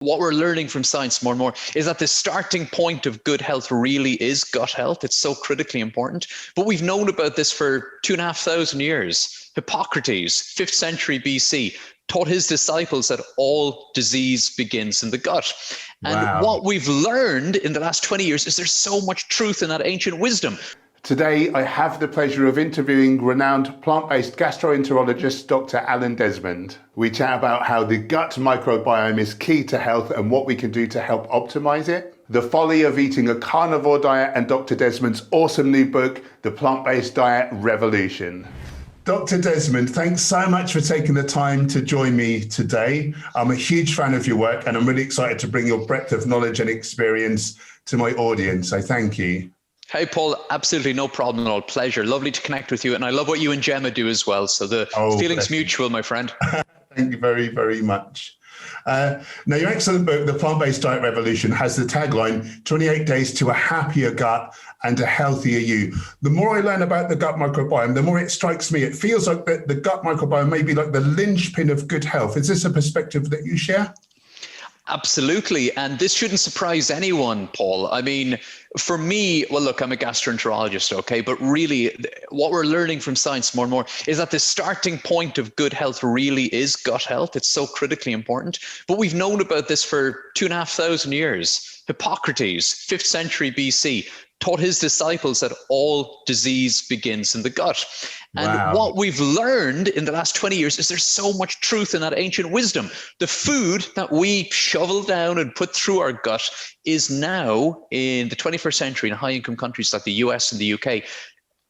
What we're learning from science more and more is that the starting point of good health really is gut health. It's so critically important. But we've known about this for 2,500 years. Hippocrates, 5th century BC, taught his disciples that all disease begins in the gut. And what we've learned in the last 20 years is there's so much truth in that ancient wisdom. Today, I have the pleasure of interviewing renowned plant-based gastroenterologist Dr. Alan Desmond. We chat about how the gut microbiome is key to health and what we can do to help optimize it, the folly of eating a carnivore diet, and Dr. Desmond's awesome new book, The Plant-Based Diet Revolution. Dr. Desmond, thanks so much for taking the time to join me today. I'm a huge fan of your work and I'm really excited to bring your breadth of knowledge and experience to my audience, so thank you. Hey, Paul, absolutely no problem at all. Pleasure. Lovely to connect with you. And I love what you and Gemma do as well. So the feeling's mutual, my friend. Thank you very, very much. Now, your excellent book, The Plant-Based Diet Revolution, has the tagline, 28 Days to a Happier Gut and a Healthier You. The more I learn about the gut microbiome, the more it strikes me. It feels like the gut microbiome may be like the linchpin of good health. Is this a perspective that you share? Absolutely. And this shouldn't surprise anyone, Paul. I mean, for me, well, look, I'm a gastroenterologist, okay? But really, what we're learning from science more and more is that the starting point of good health really is gut health. It's so critically important. But we've known about this for 2,500 years. Hippocrates, 5th century BC, taught his disciples that all disease begins in the gut. And what we've learned in the last 20 years is there's so much truth in that ancient wisdom. The food that we shovel down and put through our gut is now, in the 21st century, in high-income countries like the US and the UK,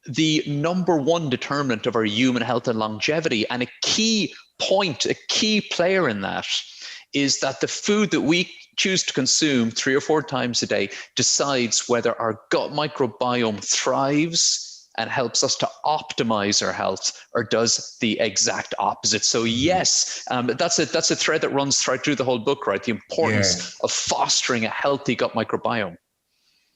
the #1 determinant of our human health and longevity. And a key point, a key player in that is that the food that we choose to consume 3 or 4 times a day decides whether our gut microbiome thrives and helps us to optimize our health, or does the exact opposite. So yes, that's a thread that runs right through the whole book, right? The importance of fostering a healthy gut microbiome.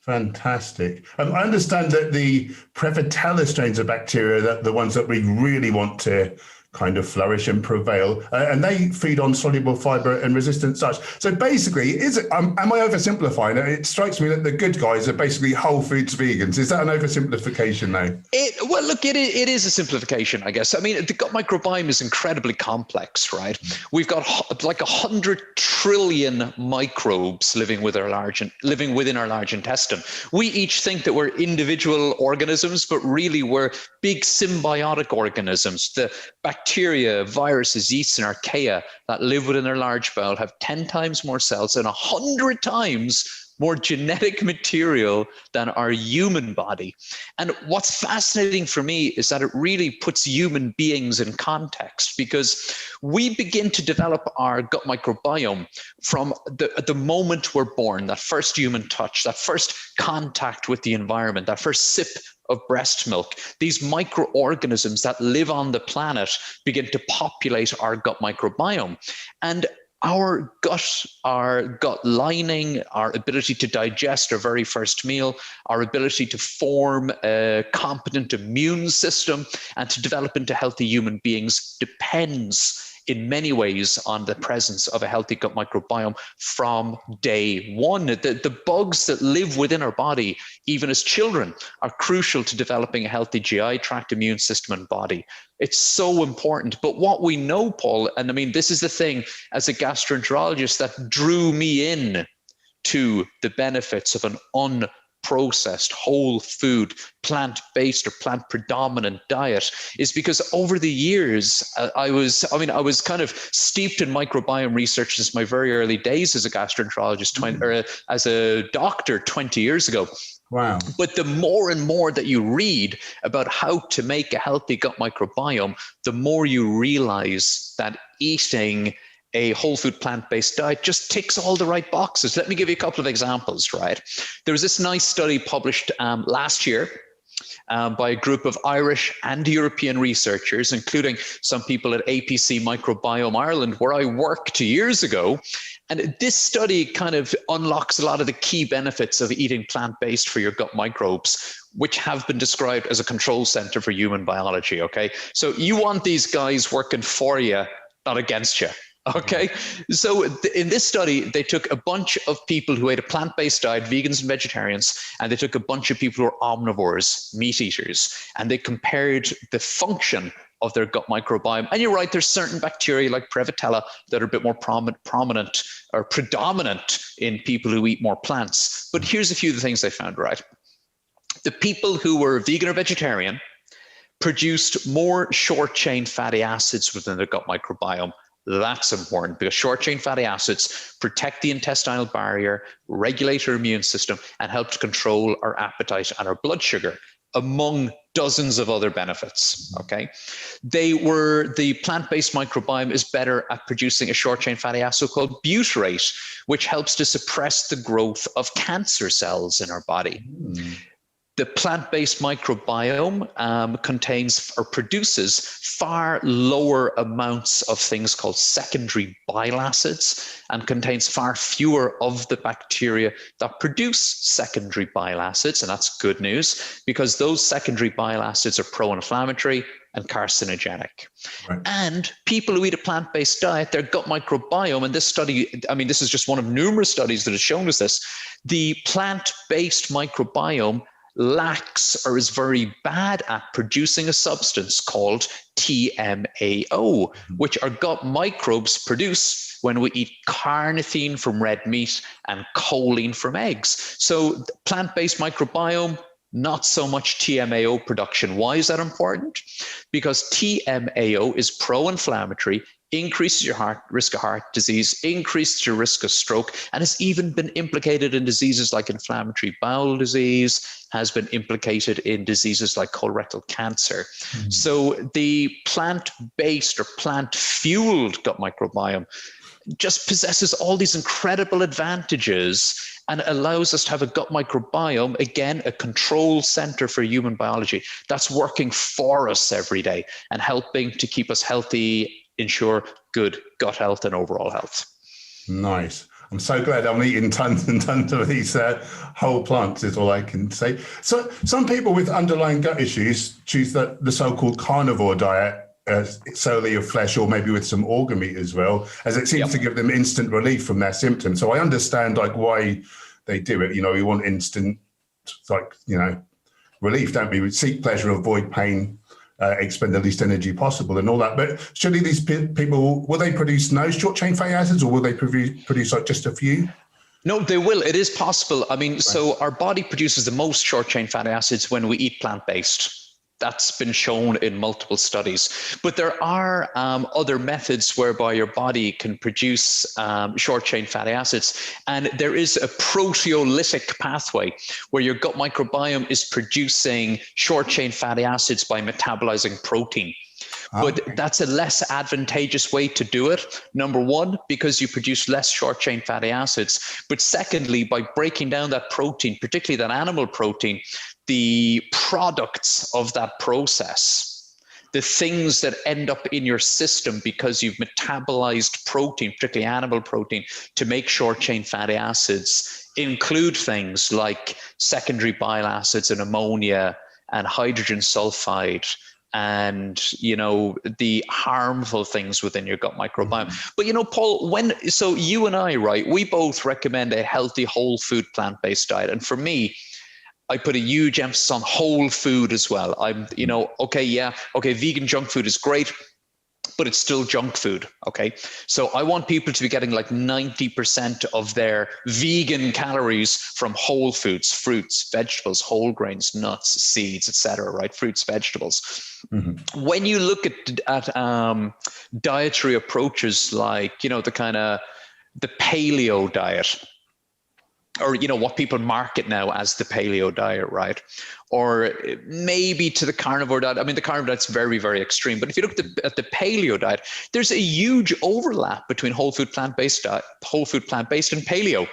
Fantastic. I understand that the Prevotella strains of bacteria, that the ones that we really want to kind of flourish and prevail, and they feed on soluble fiber and resistant starch. So basically, am I oversimplifying it? It strikes me that the good guys are basically whole foods vegans. Is that an oversimplification now? Well, look, it is a simplification, I guess. I mean, the gut microbiome is incredibly complex, right? We've got like 100 trillion microbes living within our large intestine. We each think that we're individual organisms, but really we're big symbiotic organisms. The bacteria, viruses, yeasts, and archaea that live within our large bowel have 10 times more cells and 100 times more genetic material than our human body. And what's fascinating for me is that it really puts human beings in context, because we begin to develop our gut microbiome from the moment we're born, that first human touch, that first contact with the environment, that first sip of breast milk. These microorganisms that live on the planet begin to populate our gut microbiome. And our gut lining, our ability to digest our very first meal, our ability to form a competent immune system and to develop into healthy human beings depends in many ways on the presence of a healthy gut microbiome from day one. The bugs that live within our body, even as children, are crucial to developing a healthy GI tract, immune system, and body. It's so important. But what we know, Paul, and I mean, this is the thing as a gastroenterologist that drew me in to the benefits of an unprocessed whole food, plant-based or plant-predominant diet, is because over the years, I was kind of steeped in microbiome research since my very early days as a gastroenterologist, or as a doctor 20 years ago. Wow. But the more and more that you read about how to make a healthy gut microbiome, the more you realize that eating a whole food plant-based diet just ticks all the right boxes. Let me give you a couple of examples, right? There was this nice study published last year by a group of Irish and European researchers, including some people at APC Microbiome Ireland, where I worked 2 years ago. And this study kind of unlocks a lot of the key benefits of eating plant-based for your gut microbes, which have been described as a control center for human biology, okay? So you want these guys working for you, not against you. Okay, so in this study, they took a bunch of people who ate a plant-based diet, vegans and vegetarians, and they took a bunch of people who were omnivores, meat eaters, and they compared the function of their gut microbiome. And you're right, there's certain bacteria like Prevotella that are a bit more prominent or predominant in people who eat more plants. But here's a few of the things they found, right? The people who were vegan or vegetarian produced more short-chain fatty acids within their gut microbiome. That's important because short-chain fatty acids protect the intestinal barrier, regulate our immune system, and help to control our appetite and our blood sugar, among dozens of other benefits, okay? The plant-based microbiome is better at producing a short-chain fatty acid called butyrate, which helps to suppress the growth of cancer cells in our body. The plant-based microbiome contains or produces far lower amounts of things called secondary bile acids and contains far fewer of the bacteria that produce secondary bile acids. And that's good news because those secondary bile acids are pro-inflammatory and carcinogenic. Right. And people who eat a plant-based diet, their gut microbiome, and this study, I mean, this is just one of numerous studies that has shown us this, the plant-based microbiome lacks or is very bad at producing a substance called TMAO, which our gut microbes produce when we eat carnitine from red meat and choline from eggs. So plant-based microbiome, not so much TMAO production. Why is that important? Because TMAO is pro-inflammatory, increases your risk of heart disease, increases your risk of stroke, and has even been implicated in diseases like inflammatory bowel disease, has been implicated in diseases like colorectal cancer. So the plant-based or plant-fueled gut microbiome just possesses all these incredible advantages and allows us to have a gut microbiome, again, a control center for human biology that's working for us every day and helping to keep us healthy, ensure good gut health and overall health. Nice. I'm so glad I'm eating tons and tons of these whole plants is all I can say. So some people with underlying gut issues choose the so-called carnivore diet, solely of flesh or maybe with some organ meat as well, as it seems to give them instant relief from their symptoms. So I understand like why they do it. You know, we want instant, like, you know, relief, don't we? We seek pleasure, avoid pain, expend the least energy possible and all that. But surely these people, will they produce no short chain fatty acids or will they produce like just a few? No, they will. It is possible. I mean, so our body produces the most short chain fatty acids when we eat plant-based. That's been shown in multiple studies. But there are other methods whereby your body can produce short-chain fatty acids. And there is a proteolytic pathway where your gut microbiome is producing short-chain fatty acids by metabolizing protein. But that's a less advantageous way to do it. Number one, because you produce less short-chain fatty acids. But secondly, by breaking down that protein, particularly that animal protein, the products of that process, the things that end up in your system because you've metabolized protein, particularly animal protein, to make short-chain fatty acids, include things like secondary bile acids and ammonia and hydrogen sulfide, and, you know, the harmful things within your gut microbiome. But, you know, Paul, so you and I, right, we both recommend a healthy whole food plant-based diet. And for me, I put a huge emphasis on whole food as well. I'm, you know, vegan junk food is great, but it's still junk food, okay? So I want people to be getting like 90% of their vegan calories from whole foods, fruits, vegetables, whole grains, nuts, seeds, etc., right? Fruits, vegetables. When you look at dietary approaches like, you know, the paleo diet, or, you know, what people market now as the paleo diet, right? Or maybe to the carnivore diet. I mean, the carnivore diet's very, very extreme. But if you look at the paleo diet, there's a huge overlap between whole food plant-based and paleo.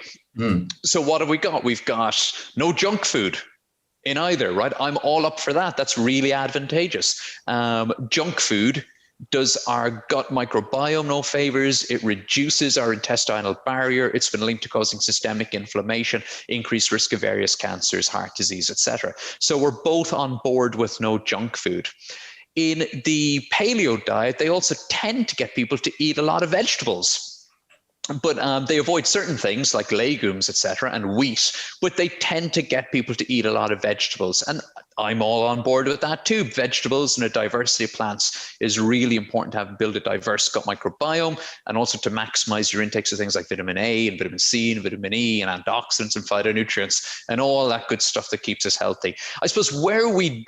So what have we got? We've got no junk food in either, right? I'm all up for that. That's really advantageous. Junk food does our gut microbiome no favors. It reduces our intestinal barrier. It's been linked to causing systemic inflammation, increased risk of various cancers, heart disease, etc. So we're both on board with no junk food. in the paleo diet, they also tend to get people to eat a lot of vegetables. But they avoid certain things like legumes, etc., and wheat, but they tend to get people to eat a lot of vegetables. And I'm all on board with that too. Vegetables and a diversity of plants is really important to build a diverse gut microbiome, and also to maximize your intakes of things like vitamin A and vitamin C and vitamin E and antioxidants and phytonutrients and all that good stuff that keeps us healthy. I suppose where we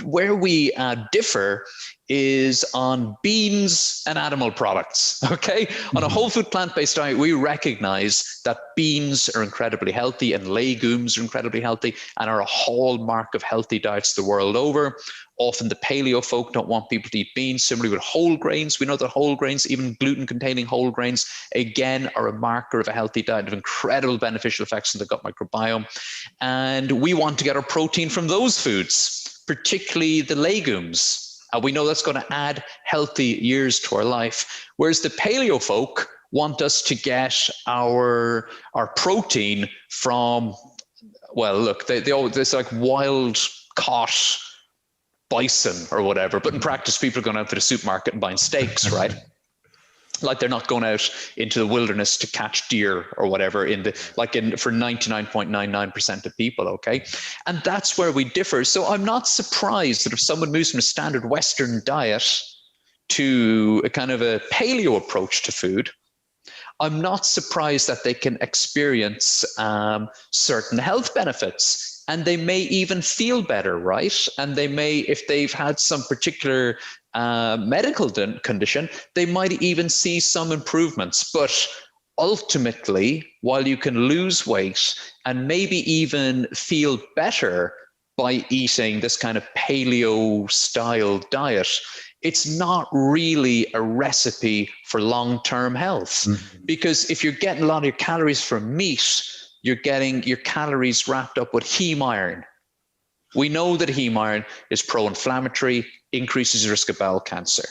differ is on beans and animal products, okay? On a whole food plant-based diet, we recognize that beans are incredibly healthy and legumes are incredibly healthy and are a hallmark of healthy diets the world over. Often the paleo folk don't want people to eat beans. Similarly with whole grains, we know that whole grains, even gluten-containing whole grains, again, are a marker of a healthy diet, of incredible beneficial effects on the gut microbiome. And we want to get our protein from those foods, particularly the legumes. We know that's going to add healthy years to our life. Whereas the paleo folk want us to get our protein from, well, look, it's like wild caught bison or whatever, but in practice, people are going out to the supermarket and buying steaks, right? Like they're not going out into the wilderness to catch deer or whatever for 99.99% of people, okay? And that's where we differ. So I'm not surprised that if someone moves from a standard Western diet to a kind of a paleo approach to food, I'm not surprised that they can experience certain health benefits. And they may even feel better, right? And they may, if they've had some particular medical condition, they might even see some improvements. But ultimately, while you can lose weight and maybe even feel better by eating this kind of paleo style diet, it's not really a recipe for long-term health. Because if you're getting a lot of your calories from meat, you're getting your calories wrapped up with heme iron. We know that heme iron is pro-inflammatory, increases the risk of bowel cancer.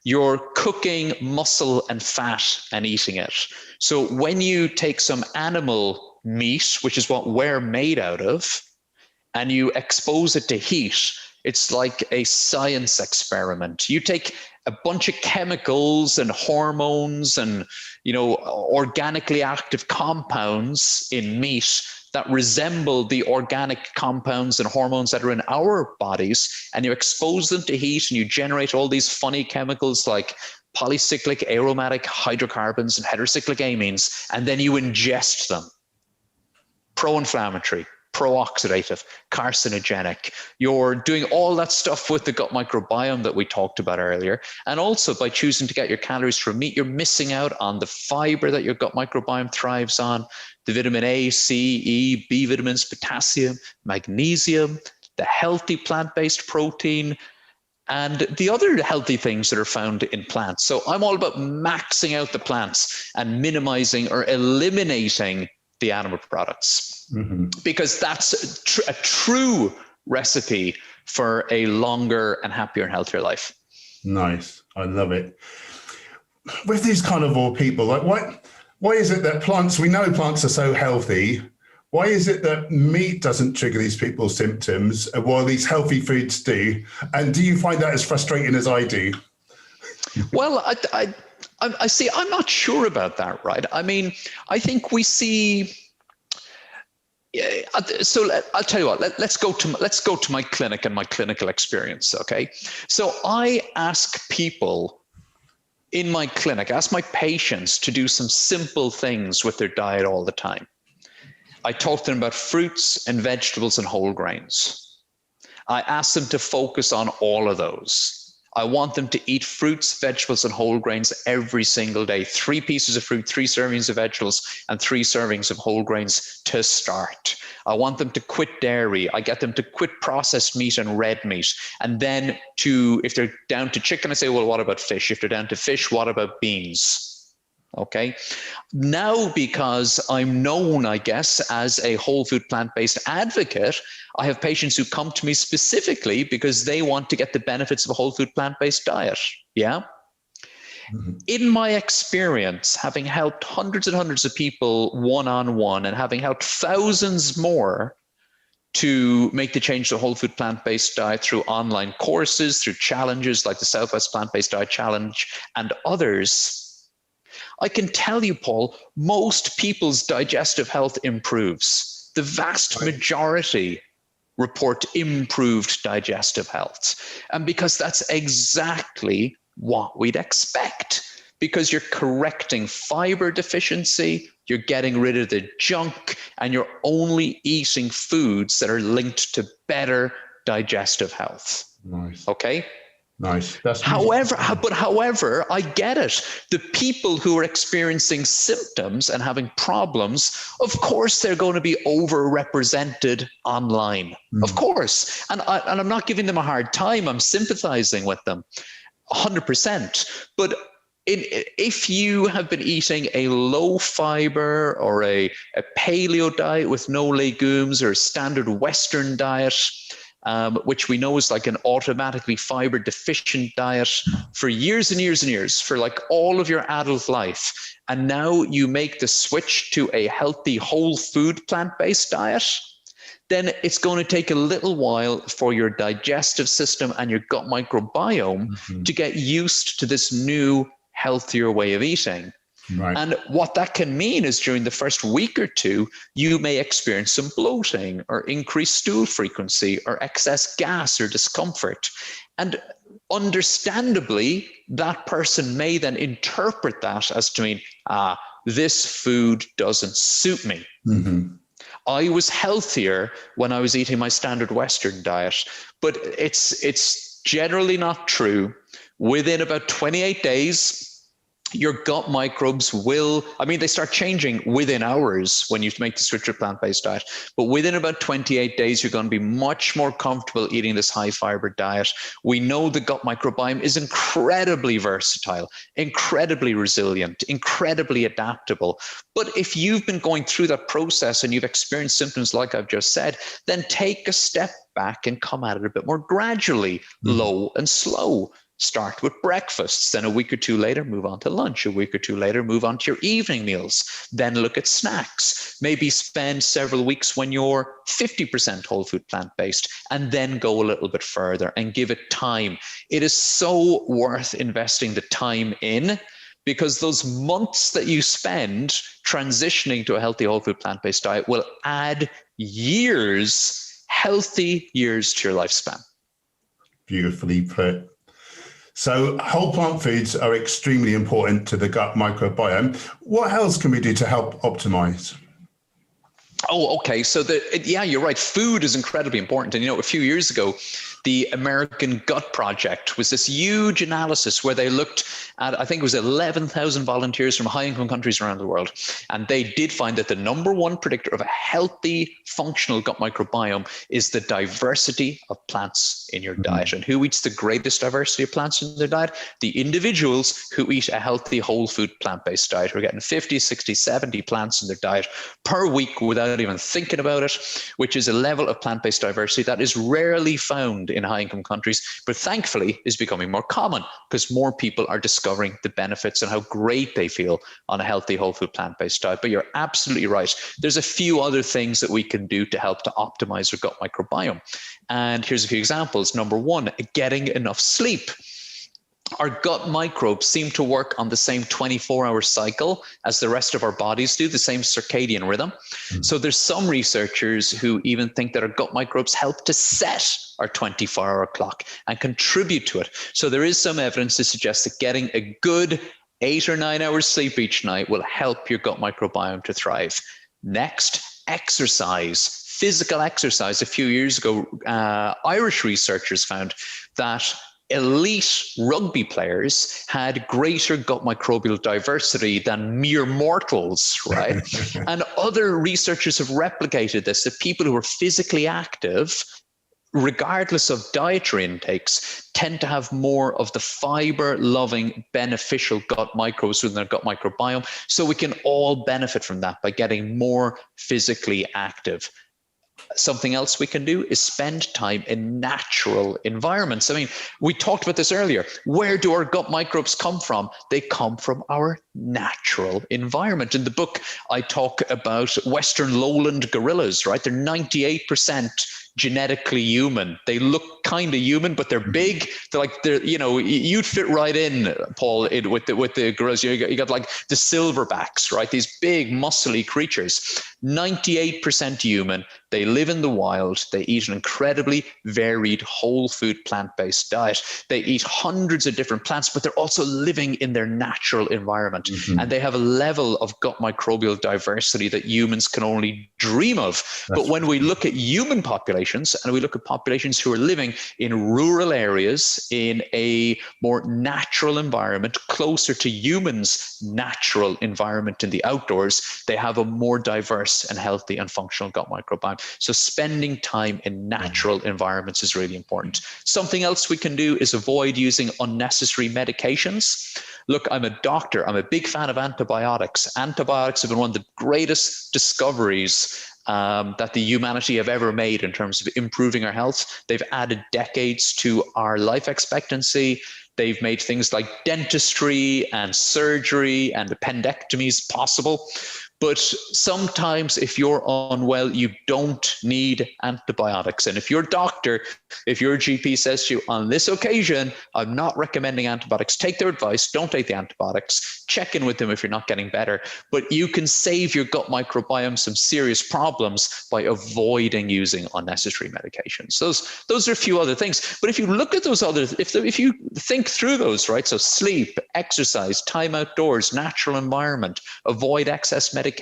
You're cooking muscle and fat and eating it. So when you take some animal meat, which is what we're made out of, and you expose it to heat, it's like a science experiment. You take a bunch of chemicals and hormones and, organically active compounds in meat that resemble the organic compounds and hormones that are in our bodies, and you expose them to heat and you generate all these funny chemicals like polycyclic aromatic hydrocarbons and heterocyclic amines, and then you ingest them. Pro-inflammatory, pro-oxidative, carcinogenic. You're doing all that stuff with the gut microbiome that we talked about earlier. And also by choosing to get your calories from meat, you're missing out on the fiber that your gut microbiome thrives on, the vitamin A, C, E, B vitamins, potassium, magnesium, the healthy plant-based protein, and the other healthy things that are found in plants. So I'm all about maxing out the plants and minimizing or eliminating the animal products, because that's a true recipe for a longer and happier and healthier life. Nice. I love it. With these carnivore people, like why is it that we know plants are so healthy? Why is it that meat doesn't trigger these people's symptoms while these healthy foods do? And do you find that as frustrating as I do? Well, I see. I'm not sure about that, right? I mean, I think we see. So I'll tell you what. Let's go to my clinic and my clinical experience. Okay. So I ask people in my clinic, ask my patients to do some simple things with their diet all the time. I talk to them about fruits and vegetables and whole grains. I ask them to focus on all of those. I want them to eat fruits, vegetables, and whole grains every single day. 3 pieces of fruit, 3 servings of vegetables, and 3 servings of whole grains to start. I want them to quit dairy. I get them to quit processed meat and red meat. And then if they're down to chicken, I say, well, what about fish? If they're down to fish, what about beans? Okay. Now, because I'm known, I guess, as a whole food plant-based advocate, I have patients who come to me specifically because they want to get the benefits of a whole food plant-based diet. Yeah. In my experience, having helped hundreds and hundreds of people one-on-one and having helped thousands more, to make the change to a whole food plant-based diet through online courses, through challenges like the Southwest Plant-Based Diet Challenge and others, I can tell you, Paul, most people's digestive health improves. The vast majority report improved digestive health. And because that's exactly what we'd expect, because you're correcting fiber deficiency, you're getting rid of the junk, and you're only eating foods that are linked to better digestive health. Nice. Okay? Nice. However, I get it. The people who are experiencing symptoms and having problems, of course, they're going to be overrepresented online. Of course. And I'm not giving them a hard time. I'm sympathizing with them 100%. But if you have been eating a low fiber or a paleo diet with no legumes, or a standard Western diet, which we know is like an automatically fiber deficient diet for years and years and years, for like all of your adult life, and now you make the switch to a healthy whole food plant-based diet, then it's going to take a little while for your digestive system and your gut microbiome to get used to this new healthier way of eating. Right. And what that can mean is during the first week or two, you may experience some bloating or increased stool frequency or excess gas or discomfort. And understandably, that person may then interpret that as to mean, this food doesn't suit me. I was healthier when I was eating my standard Western diet, but it's generally not true. Within about 28 days, your gut microbes will, they start changing within hours when you make the switch to plant-based diet. But within about 28 days, you're going to be much more comfortable eating this high fiber diet. We know the gut microbiome is incredibly versatile, incredibly resilient, incredibly adaptable. But if you've been going through that process and you've experienced symptoms like I've just said, then take a step back and come at it a bit more gradually, low and slow. Start with breakfasts, then a week or two later, move on to lunch. A week or two later, move on to your evening meals. Then look at snacks. Maybe spend several weeks when you're 50% whole food plant-based, and then go a little bit further and give it time. It is so worth investing the time in, because those months that you spend transitioning to a healthy whole food plant-based diet will add years, healthy years to your lifespan. Beautifully put. So whole plant foods are extremely important to the gut microbiome. What else can we do to help optimize? Oh, okay. So you're right. Food is incredibly important. And, a few years ago, the American Gut Project was this huge analysis where they looked at, I think it was 11,000 volunteers from high-income countries around the world. And they did find that the number one predictor of a healthy, functional gut microbiome is the diversity of plants in your diet. And who eats the greatest diversity of plants in their diet? The individuals who eat a healthy, whole food, plant-based diet, who are getting 50, 60, 70 plants in their diet per week without even thinking about it, which is a level of plant-based diversity that is rarely found in high-income countries, but thankfully is becoming more common because more people are discovering the benefits and how great they feel on a healthy whole food plant-based diet. But you're absolutely right. There's a few other things that we can do to help to optimize your gut microbiome. And here's a few examples. Number one, getting enough sleep. Our gut microbes seem to work on the same 24-hour cycle as the rest of our bodies do, the same circadian rhythm. So there's some researchers who even think that our gut microbes help to set our 24-hour clock and contribute to it. So there is some evidence to suggest that getting a good 8 or 9 hours sleep each night will help your gut microbiome to thrive. Next, exercise. Physical exercise. A few years ago, Irish researchers found that elite rugby players had greater gut microbial diversity than mere mortals, right? And other researchers have replicated this, that people who are physically active, regardless of dietary intakes, tend to have more of the fiber-loving, beneficial gut microbes within their gut microbiome. So we can all benefit from that by getting more physically active. Something else we can do is spend time in natural environments. I mean, we talked about this earlier. Where do our gut microbes come from? They come from our natural environment. In the book, I talk about Western lowland gorillas, right? They're 98% genetically human. They look kind of human, but they're big. They're you'd fit right in, Paul, with the gorillas. You got like the silverbacks, right? These big, muscly creatures. 98% human. They live in the wild. They eat an incredibly varied whole food plant-based diet. They eat hundreds of different plants, but they're also living in their natural environment. And they have a level of gut microbial diversity that humans can only dream of. But when we look at human populations and we look at populations who are living in rural areas in a more natural environment, closer to humans' natural environment in the outdoors, they have a more diverse and healthy and functional gut microbiome. So spending time in natural environments is really important. Something else we can do is avoid using unnecessary medications. Look, I'm a doctor. I'm a big fan of antibiotics. Antibiotics have been one of the greatest discoveries that the humanity have ever made in terms of improving our health. They've added decades to our life expectancy. They've made things like dentistry and surgery and appendectomies possible. But sometimes if you're unwell, you don't need antibiotics. And if your doctor, if your GP says to you, on this occasion, I'm not recommending antibiotics, take their advice, don't take the antibiotics, check in with them if you're not getting better. But you can save your gut microbiome some serious problems by avoiding using unnecessary medications. Those are a few other things. But if you look at those others, if you think through those, right? So sleep, exercise, time outdoors, natural environment, avoid excess medications.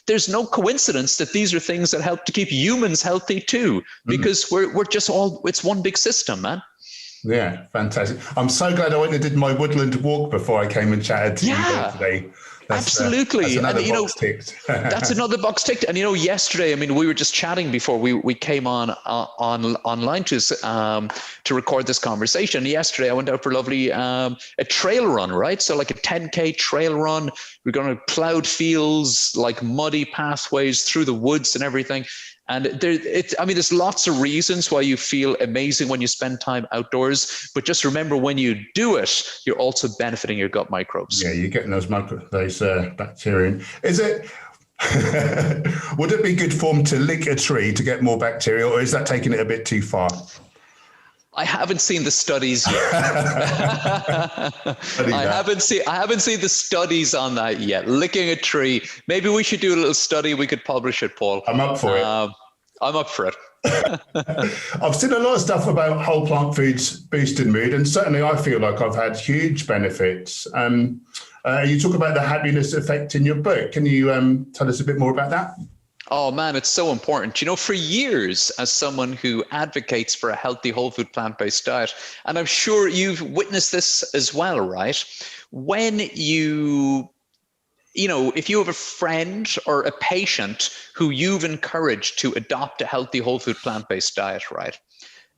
There's no coincidence that these are things that help to keep humans healthy too, because we're just it's one big system, man. Yeah, fantastic. I'm so glad I went and did my woodland walk before I came and chatted to you today. Absolutely. That's another box ticked. That's another box ticked. And yesterday, I mean, we were just chatting before we came online to record this conversation. Yesterday, I went out for a lovely a trail run, right? So like a 10K trail run. We're going to plowed fields, like muddy pathways through the woods and everything. And there's lots of reasons why you feel amazing when you spend time outdoors. But just remember, when you do it, you're also benefiting your gut microbes. Yeah, you're getting those bacteria. Is it? Would it be good form to lick a tree to get more bacteria, or is that taking it a bit too far? I haven't seen the studies yet. I haven't seen the studies on that yet. Licking a tree. Maybe we should do a little study. We could publish it, Paul. I'm up for it. I'm up for it. I've seen a lot of stuff about whole plant foods boosting mood, and certainly I feel like I've had huge benefits. You talk about the happiness effect in your book. Can you tell us a bit more about that? Oh man, it's so important. For years, as someone who advocates for a healthy whole food plant-based diet, and I'm sure you've witnessed this as well, right? When if you have a friend or a patient who you've encouraged to adopt a healthy whole food plant-based diet, right?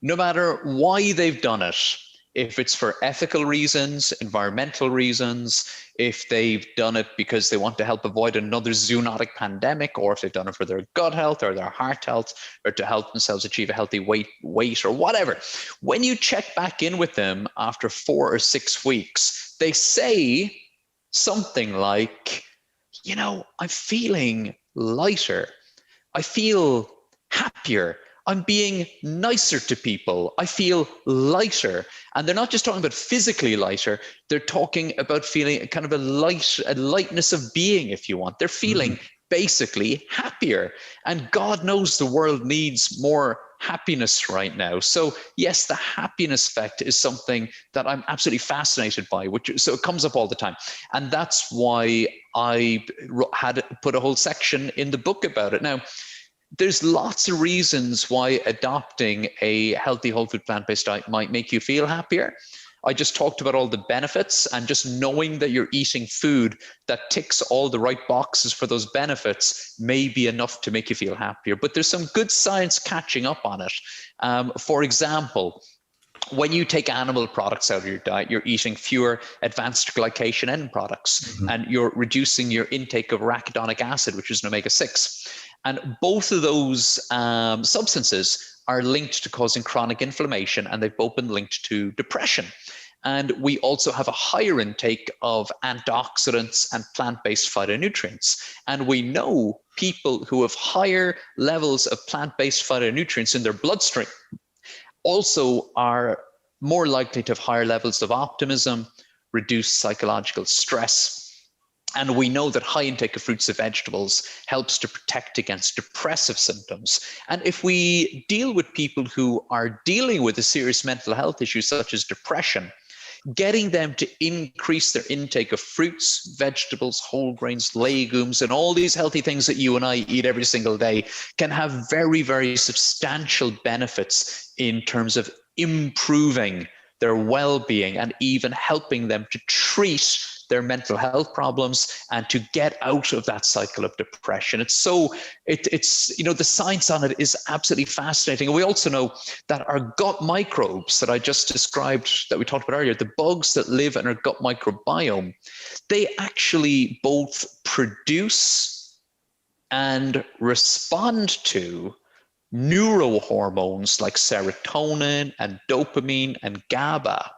No matter why they've done it, if it's for ethical reasons, environmental reasons, if they've done it because they want to help avoid another zoonotic pandemic, or if they've done it for their gut health or their heart health, or to help themselves achieve a healthy weight or whatever, when you check back in with them after 4 or 6 weeks, they say something like, I'm feeling lighter. I feel happier. I'm being nicer to people. I feel lighter. And they're not just talking about physically lighter. They're talking about feeling kind of a lightness of being, if you want. They're feeling basically happier. And God knows the world needs more happiness right now. So yes, the happiness effect is something that I'm absolutely fascinated by, so it comes up all the time. And that's why I had put a whole section in the book about it. Now, there's lots of reasons why adopting a healthy whole food plant-based diet might make you feel happier. I just talked about all the benefits, and just knowing that you're eating food that ticks all the right boxes for those benefits may be enough to make you feel happier. But there's some good science catching up on it. For example, when you take animal products out of your diet, you're eating fewer advanced glycation end products, and you're reducing your intake of arachidonic acid, which is an omega-6. And both of those substances are linked to causing chronic inflammation, and they've both been linked to depression. And we also have a higher intake of antioxidants and plant-based phytonutrients. And we know people who have higher levels of plant-based phytonutrients in their bloodstream also are more likely to have higher levels of optimism, reduced psychological stress. And we know that high intake of fruits and vegetables helps to protect against depressive symptoms. And if we deal with people who are dealing with a serious mental health issue such as depression, getting them to increase their intake of fruits, vegetables, whole grains, legumes, and all these healthy things that you and I eat every single day can have very, very substantial benefits in terms of improving their well-being and even helping them to treat their mental health problems and to get out of that cycle of depression. It's the science on it is absolutely fascinating. And we also know that our gut microbes that I just described, that we talked about earlier, the bugs that live in our gut microbiome, they actually both produce and respond to neurohormones like serotonin and dopamine and GABA.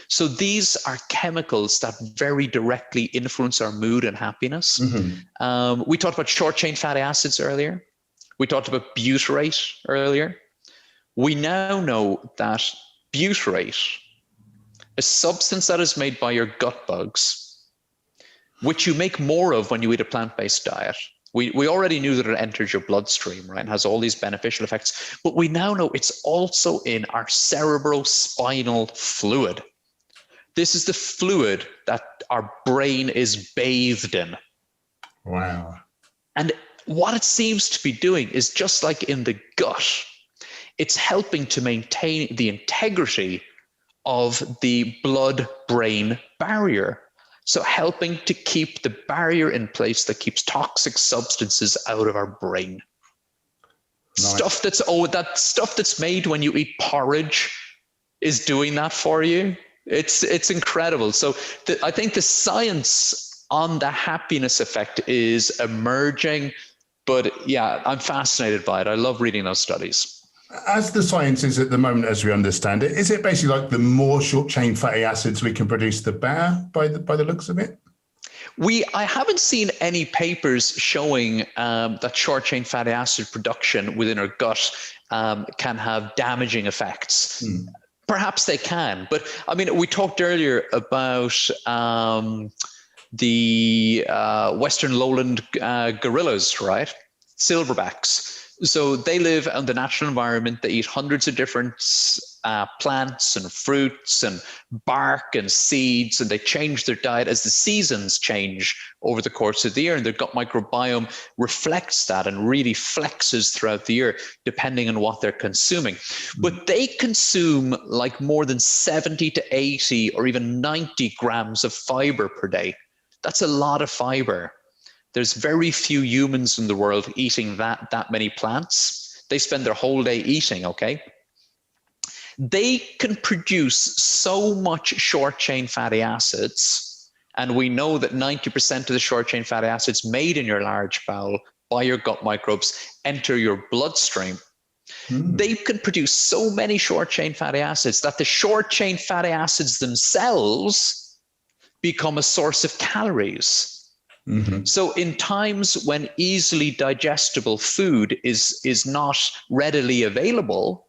So these are chemicals that very directly influence our mood and happiness. Mm-hmm. We talked about short-chain fatty acids earlier. We talked about butyrate earlier. We now know that butyrate, a substance that is made by your gut bugs, which you make more of when you eat a plant-based diet. We already knew that it enters your bloodstream, right, and has all these beneficial effects, but we now know it's also in our cerebrospinal fluid. This is the fluid that our brain is bathed in. Wow. And what it seems to be doing is just like in the gut, it's helping to maintain the integrity of the blood-brain barrier. So helping to keep the barrier in place that keeps toxic substances out of our brain. Nice. That stuff that's made when you eat porridge is doing that for you. It's incredible. So I think the science on the happiness effect is emerging, but yeah, I'm fascinated by it. I love reading those studies. As the science is at the moment, as we understand it, is it basically like the more short-chain fatty acids we can produce, the better, by the looks of it? I haven't seen any papers showing that short-chain fatty acid production within our gut can have damaging effects. Perhaps they can, but I mean, we talked earlier about the Western lowland gorillas, right? Silverbacks. So they live in the natural environment. They eat hundreds of different plants and fruits and bark and seeds, and they change their diet as the seasons change over the course of the year. And their gut microbiome reflects that and really flexes throughout the year, depending on what they're consuming. But they consume like more than 70 to 80 or even 90 grams of fiber per day. That's a lot of fiber. There's very few humans in the world eating that many plants. They spend their whole day eating, okay? They can produce so much short-chain fatty acids, and we know that 90% of the short-chain fatty acids made in your large bowel by your gut microbes enter your bloodstream. They can produce so many short-chain fatty acids that the short-chain fatty acids themselves become a source of calories. So in times when easily digestible food is not readily available,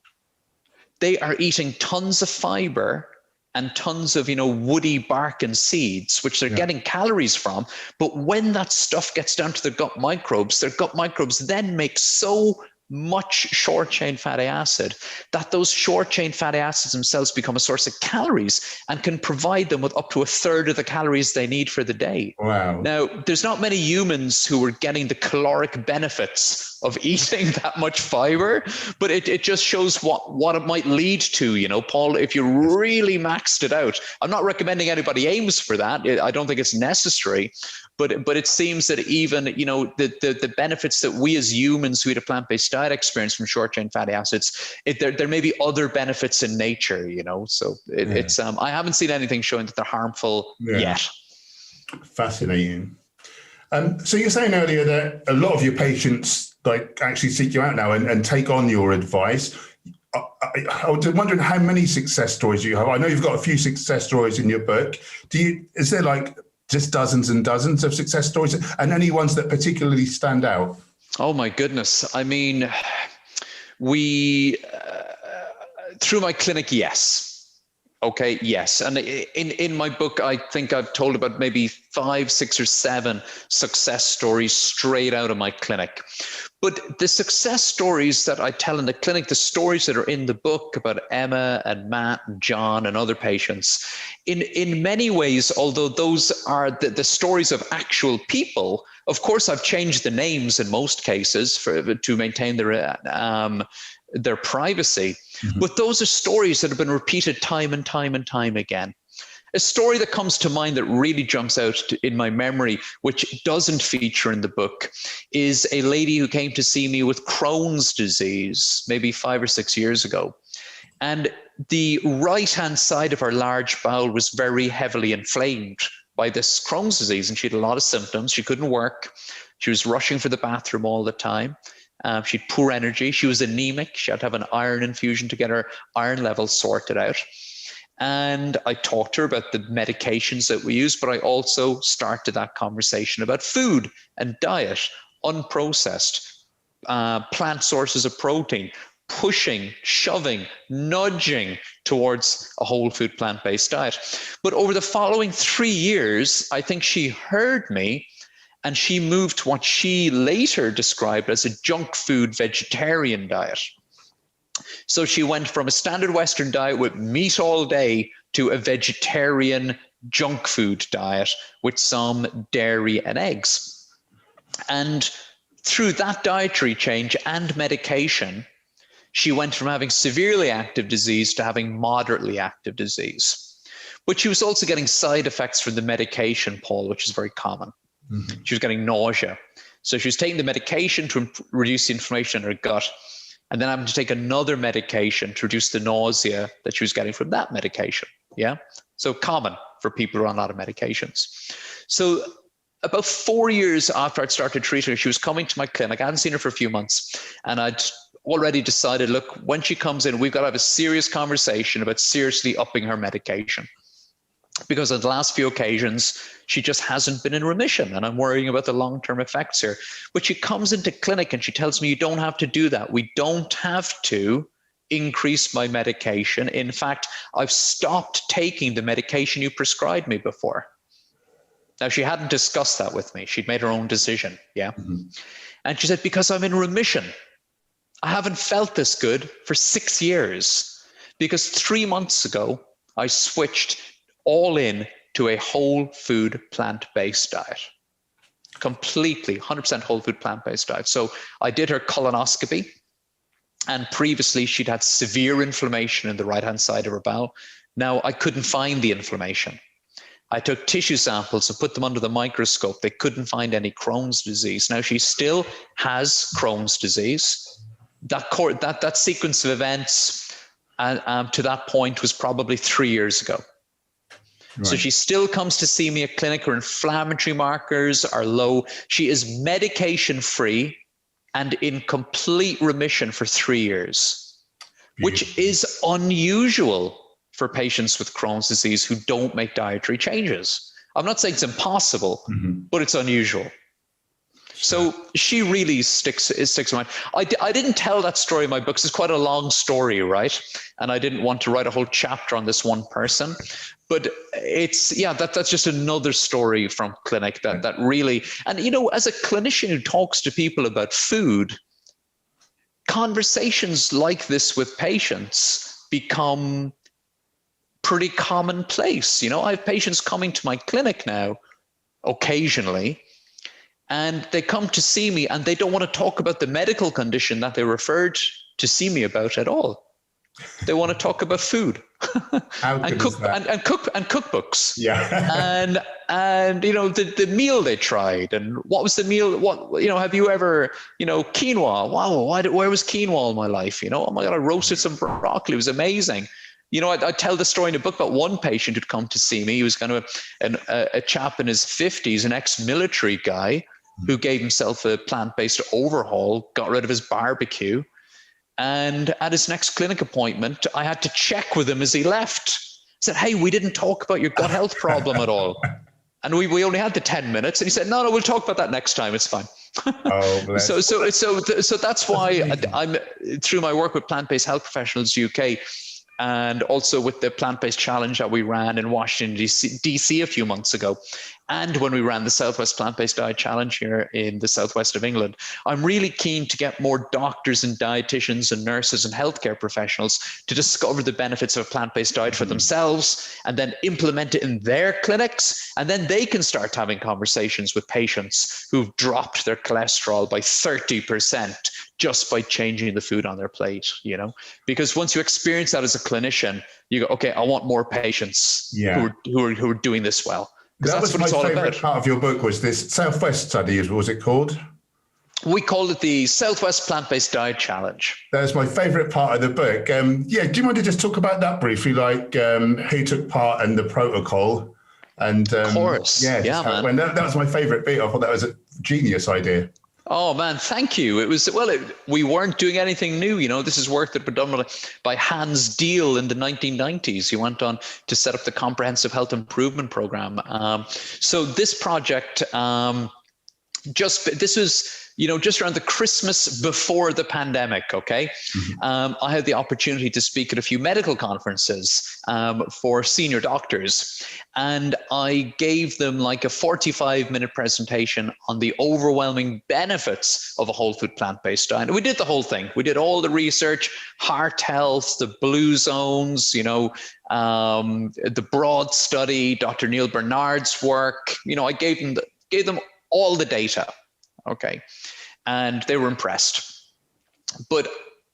they are eating tons of fiber and tons of, woody bark and seeds, which they're getting calories from. But when that stuff gets down to their gut microbes then make so much short-chain fatty acid that those short-chain fatty acids themselves become a source of calories and can provide them with up to a third of the calories they need for the day. Wow. Now, there's not many humans who are getting the caloric benefits of eating that much fiber, but it just shows what it might lead to, Paul, if you really maxed it out. I'm not recommending anybody aims for that. I don't think it's necessary. But it seems that even, the benefits that we as humans who eat a plant-based diet experience from short-chain fatty acids, there may be other benefits in nature, So it's I haven't seen anything showing that they're harmful yet. Fascinating. So you're saying earlier that a lot of your patients like actually seek you out now and take on your advice. I was wondering how many success stories you have. I know you've got a few success stories in your book. Is there like just dozens and dozens of success stories, and any ones that particularly stand out? Oh my goodness. I mean, we, through my clinic, yes. Okay, yes. And in my book, I think I've told about maybe 5, 6, or 7 success stories straight out of my clinic. But the success stories that I tell in the clinic, the stories that are in the book about Emma and Matt and John and other patients, in many ways, although those are the stories of actual people, of course, I've changed the names in most cases to maintain their privacy. Mm-hmm. But those are stories that have been repeated time and time and time again. A story that comes to mind that really jumps out in my memory, which doesn't feature in the book, is a lady who came to see me with Crohn's disease maybe 5 or 6 years ago. And the right-hand side of her large bowel was very heavily inflamed by this Crohn's disease. And she had a lot of symptoms. She couldn't work. She was rushing for the bathroom all the time. She had poor energy. She was anemic. She had to have an iron infusion to get her iron levels sorted out. And I talked to her about the medications that we use, but I also started that conversation about food and diet, unprocessed, plant sources of protein, pushing, shoving, nudging towards a whole food plant-based diet. But over the following 3 years, I think she heard me, and she moved to what she later described as a junk food vegetarian diet. So she went from a standard Western diet with meat all day to a vegetarian junk food diet with some dairy and eggs. And through that dietary change and medication, she went from having severely active disease to having moderately active disease. But she was also getting side effects from the medication, Paul, which is very common. Mm-hmm. She was getting nausea. So she was taking the medication to reduce the inflammation in her gut, and then having to take another medication to reduce the nausea that she was getting from that medication. Yeah. So common for people who are on a lot of medications. So about 4 years after I'd started treating her, she was coming to my clinic. I hadn't seen her for a few months, and I'd already decided, look, when she comes in, we've got to have a serious conversation about seriously upping her medication. Because on the last few occasions, she just hasn't been in remission, and I'm worrying about the long-term effects here. But she comes into clinic and she tells me, you don't have to do that. We don't have to increase my medication. In fact, I've stopped taking the medication you prescribed me before. Now, she hadn't discussed that with me. She'd made her own decision, yeah? Mm-hmm. And she said, because I'm in remission. I haven't felt this good for 6 years, because 3 months ago, I switched all in to a whole food plant-based diet, completely 100% whole food plant-based diet. So I did her colonoscopy, and previously she'd had severe inflammation in the right-hand side of her bowel. Now I couldn't find the inflammation. I took tissue samples and put them under the microscope. They couldn't find any Crohn's disease. Now she still has Crohn's disease. That sequence of events to that point was probably 3 years ago. Right. So she still comes to see me at clinic. Her inflammatory markers are low. She is medication-free and in complete remission for 3 years, which is unusual for patients with Crohn's disease who don't make dietary changes. I'm not saying it's impossible, but it's unusual. So she really sticks in mind. I didn't tell that story in my books. It's quite a long story, right? And I didn't want to write a whole chapter on this one person. But it's, yeah, that's just another story from clinic that really, and you know, as a clinician who talks to people about food, conversations like this with patients become pretty commonplace. You know, I have patients coming to my clinic now occasionally, and they come to see me and they don't want to talk about the medical condition that they referred to see me about at all. They want to talk about food and cookbooks. Yeah. and you know, the meal they tried, and what was the meal? What, you know, have you ever, you know, quinoa? Wow, where was quinoa in my life? You know, oh my God, I roasted some broccoli. It was amazing. You know, I tell the story in a book about one patient who'd come to see me. He was kind of a chap in his 50s, an ex-military guy. who gave himself a plant-based overhaul, got rid of his barbecue. And at his next clinic appointment, I had to check with him as he left. I said, hey, we didn't talk about your gut health problem at all. And we only had the 10 minutes. And he said, no, we'll talk about that next time. It's fine. Oh, bless. So that's why I'm through my work with Plant-Based Health Professionals UK, and also with the plant-based challenge that we ran in Washington, DC a few months ago. And when we ran the Southwest Plant-Based Diet Challenge here in the southwest of England, I'm really keen to get more doctors and dietitians and nurses and healthcare professionals to discover the benefits of a plant-based diet for themselves and then implement it in their clinics. And then they can start having conversations with patients who've dropped their cholesterol by 30% just by changing the food on their plate, you know, because once you experience that as a clinician, you go, okay, I want more patients who are doing this well. That was my favourite part of your book, was this Southwest study, what was it called? We called it the Southwest Plant-Based Diet Challenge. That's my favourite part of the book. Do you mind to just talk about that briefly, like who took part and the protocol? And of course, man. That was my favourite bit. I thought that was a genius idea. Oh man, thank you. It was, we weren't doing anything new. You know, this is work that predominantly by Hans Diehl in the 1990s. He went on to set up the Comprehensive Health Improvement Program. So this project, this was, you know, just around the Christmas before the pandemic, okay? Mm-hmm. I had the opportunity to speak at a few medical conferences for senior doctors, and I gave them like a 45-minute presentation on the overwhelming benefits of a whole food plant-based diet. And we did the whole thing. We did all the research, heart health, the blue zones, you know, the broad study, Dr. Neil Bernard's work. You know, I gave them all the data. Okay. And they were impressed. But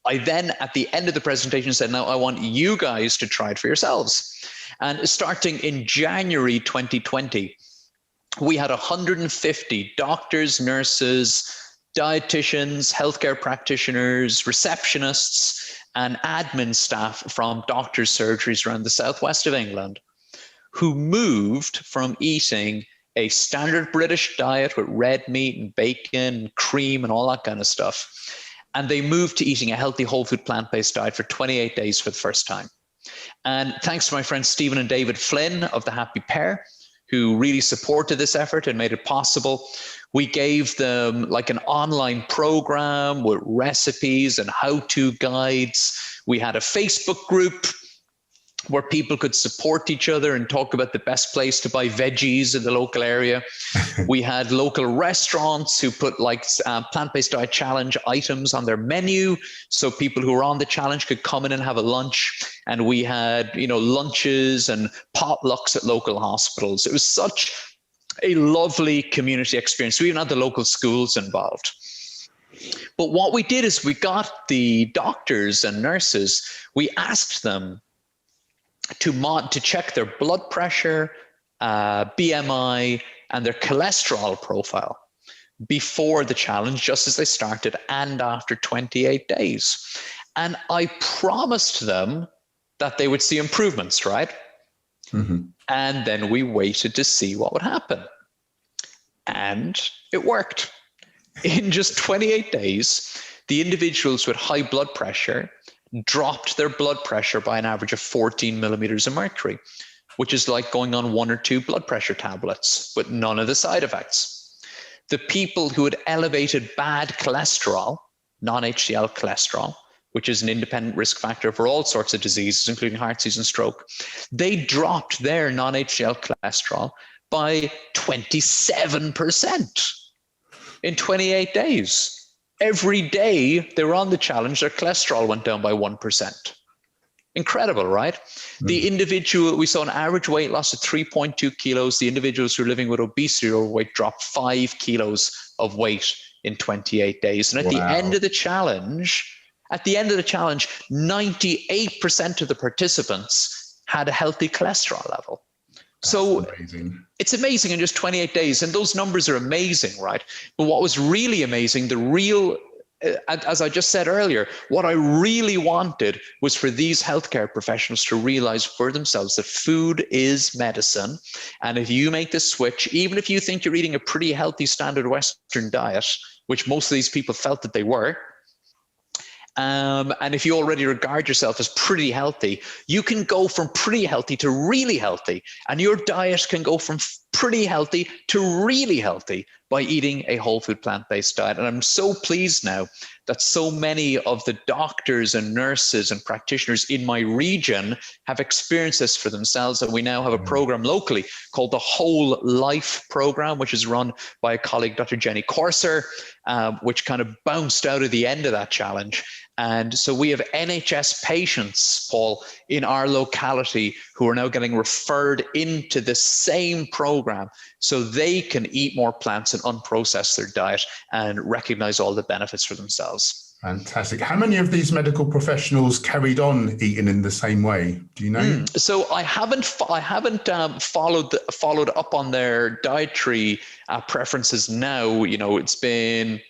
I then, at the end of the presentation, said, now I want you guys to try it for yourselves. And starting in January 2020, we had 150 doctors, nurses, dietitians, healthcare practitioners, receptionists, and admin staff from doctors' surgeries around the southwest of England who moved from eating a standard British diet with red meat and bacon and cream and all that kind of stuff. And they moved to eating a healthy whole food plant-based diet for 28 days for the first time. And thanks to my friends Stephen and David Flynn of The Happy Pair, who really supported this effort and made it possible, we gave them like an online program with recipes and how-to guides. We had a Facebook group where people could support each other and talk about the best place to buy veggies in the local area. We had local restaurants who put like plant-based diet challenge items on their menu, so people who were on the challenge could come in and have a lunch. And we had, you know, lunches and potlucks at local hospitals. It was such a lovely community experience. We even had the local schools involved. But what we did is we got the doctors and nurses, we asked them to check their blood pressure, BMI, and their cholesterol profile before the challenge, just as they started and after 28 days. And I promised them that they would see improvements, right? Mm-hmm. And then we waited to see what would happen. And it worked. In just 28 days, the individuals with high blood pressure dropped their blood pressure by an average of 14 millimeters of mercury, which is like going on 1 or 2 blood pressure tablets, with none of the side effects. The people who had elevated bad cholesterol, non-HDL cholesterol, which is an independent risk factor for all sorts of diseases, including heart disease and stroke, they dropped their non-HDL cholesterol by 27% in 28 days. Every day they were on the challenge, their cholesterol went down by 1%. Incredible, right? Mm. The individual, we saw an average weight loss of 3.2 kilos. The individuals who are living with obesity or overweight dropped 5 kilos of weight in 28 days. And at the end of the challenge, 98% of the participants had a healthy cholesterol level. So amazing. It's amazing in just 28 days. And those numbers are amazing, right? But what was really amazing, the real as I just said earlier, what I really wanted was for these healthcare professionals to realize for themselves that food is medicine. And if you make the switch, even if you think you're eating a pretty healthy standard Western diet, which most of these people felt that they were, and if you already regard yourself as pretty healthy, you can go from pretty healthy to really healthy. And your diet can go from pretty healthy to really healthy by eating a whole food plant-based diet. And I'm so pleased now that so many of the doctors and nurses and practitioners in my region have experienced this for themselves. And we now have a program locally called the Whole Life Program, which is run by a colleague, Dr. Jenny Corser, which kind of bounced out of the end of that challenge. And so we have NHS patients, Paul, in our locality who are now getting referred into the same program so they can eat more plants and unprocess their diet and recognize all the benefits for themselves. Fantastic. How many of these medical professionals carried on eating in the same way? Do you know? So I haven't followed up on their dietary preferences now. You know, it's been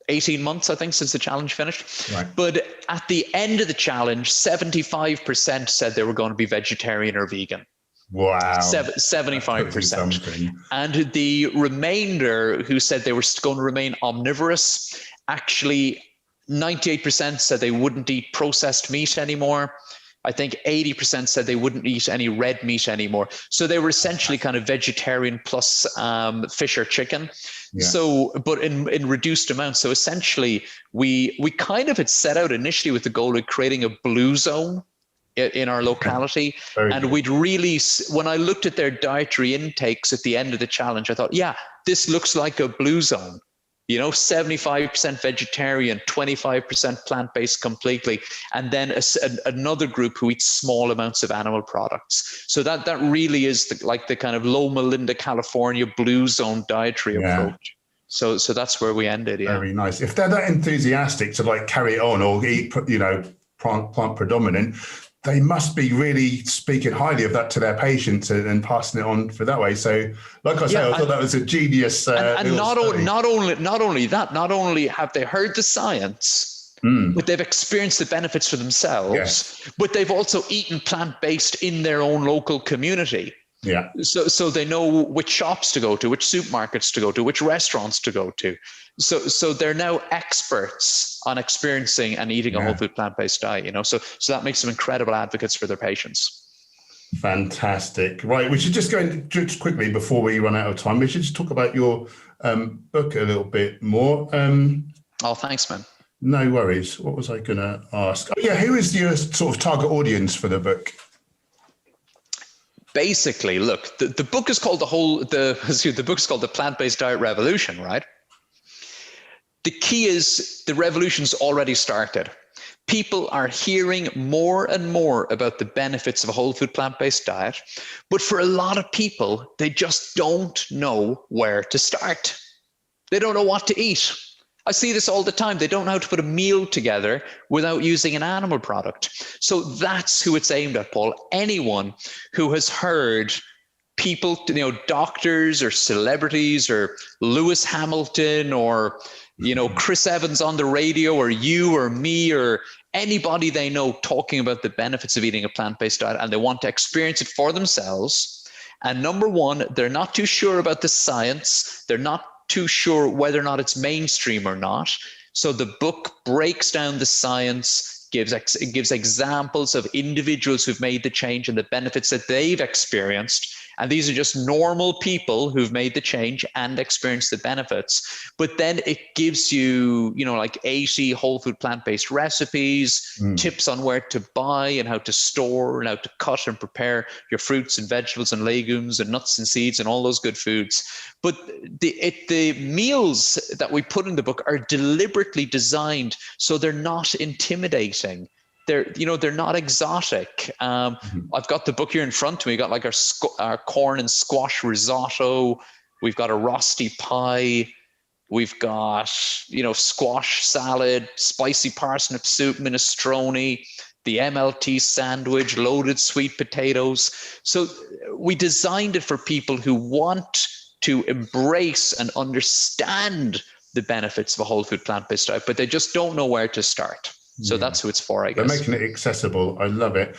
18 months, I think, since the challenge finished. Right. But at the end of the challenge, 75% said they were going to be vegetarian or vegan. Wow. 75%. And the remainder who said they were going to remain omnivorous, actually 98% said they wouldn't eat processed meat anymore. I think 80% said they wouldn't eat any red meat anymore. So they were essentially kind of vegetarian plus fish or chicken. Yeah. So, but in reduced amounts. So essentially, we kind of had set out initially with the goal of creating a blue zone in our locality. And we'd really, when I looked at their dietary intakes at the end of the challenge, I thought, yeah, this looks like a blue zone. You know, 75% vegetarian, 25% plant-based completely, and then another group who eats small amounts of animal products. So that really is the kind of Loma Linda, California blue zone dietary approach. So that's where we ended. Yeah. Very nice. If they're that enthusiastic to like carry it on or eat, you know, plant predominant, they must be really speaking highly of that to their patients and passing it on for that way. So, like I say, I thought that was a genius. And not only have they heard the science, but they've experienced the benefits for themselves. But they've also eaten plant-based in their own local community. Yeah. So they know which shops to go to, which supermarkets to go to, which restaurants to go to. So they're now experts on experiencing and eating a whole food plant-based diet, you know, so that makes them incredible advocates for their patients. Fantastic. Right. We should just go into just quickly before we run out of time. We should just talk about your book a little bit more. Oh, thanks, man. No worries. What was I going to ask? Oh, yeah. Who is your sort of target audience for the book? Basically, look, the book is called the book is called The Plant-Based Diet Revolution, right? The key is the revolution's already started. People are hearing more and more about the benefits of a whole food plant-based diet, but for a lot of people, they just don't know where to start. They don't know what to eat. I see this all the time. They don't know how to put a meal together without using an animal product. So that's who it's aimed at, Paul. Anyone who has heard people, you know, doctors or celebrities or Lewis Hamilton or, you know, Chris Evans on the radio or you or me or anybody they know talking about the benefits of eating a plant-based diet, and they want to experience it for themselves. And number one, they're not too sure about the science. They're not too sure whether or not it's mainstream or not. So the book breaks down the science, gives examples of individuals who've made the change and the benefits that they've experienced. And these are just normal people who've made the change and experienced the benefits. But then it gives you, you know, like 80 whole food plant-based recipes, tips on where to buy and how to store and how to cut and prepare your fruits and vegetables and legumes and nuts and seeds and all those good foods. But the meals that we put in the book are deliberately designed so they're not intimidating. They're not exotic. I've got the book here in front of me. We got like our corn and squash risotto. We've got a rosti pie. We've got, you know, squash salad, spicy parsnip soup, minestrone, the MLT sandwich, loaded sweet potatoes. So we designed it for people who want to embrace and understand the benefits of a whole food plant-based diet, but they just don't know where to start. So that's who it's for, I guess. They're making it accessible. I love it.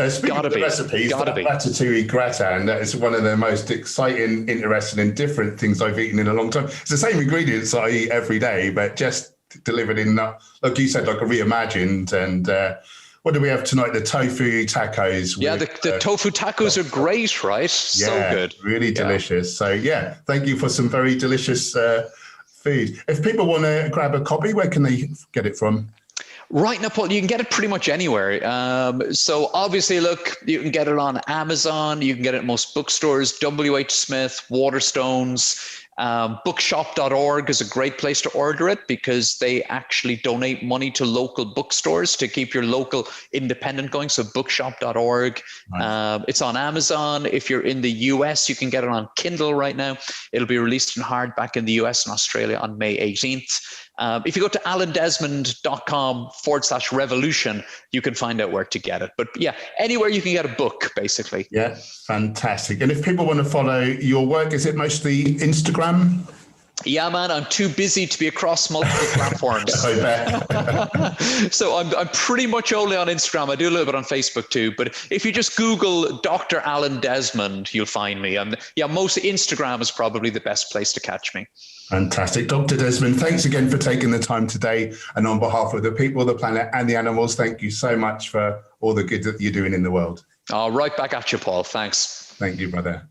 Speaking of the recipes, ratatouille gratin, that is one of the most exciting, interesting and different things I've eaten in a long time. It's the same ingredients I eat every day, but just delivered in, like you said, like a reimagined. And what do we have tonight? The tofu tacos. Yeah, the tofu tacos are great, right? So good. Really delicious. So yeah, thank you for some very delicious food. If people want to grab a copy, where can they get it from? Right now, Paul, you can get it pretty much anywhere. So obviously, look, you can get it on Amazon. You can get it at most bookstores, WH Smith, Waterstones. Bookshop.org is a great place to order it because they actually donate money to local bookstores to keep your local independent going. So bookshop.org. Nice. It's on Amazon. If you're in the US, you can get it on Kindle right now. It'll be released in hardback in the US and Australia on May 18th. If you go to alandesmond.com/revolution, you can find out where to get it. But yeah, anywhere you can get a book, basically. Yeah, fantastic. And if people want to follow your work, is it mostly Instagram? Yeah, man, I'm too busy to be across multiple platforms. I bet. So I'm pretty much only on Instagram. I do a little bit on Facebook too. But if you just Google Dr. Alan Desmond, you'll find me. Most Instagram is probably the best place to catch me. Fantastic. Dr. Desmond, thanks again for taking the time today. And on behalf of the people, the planet and the animals, thank you so much for all the good that you're doing in the world. Right back at you, Paul. Thanks. Thank you, brother.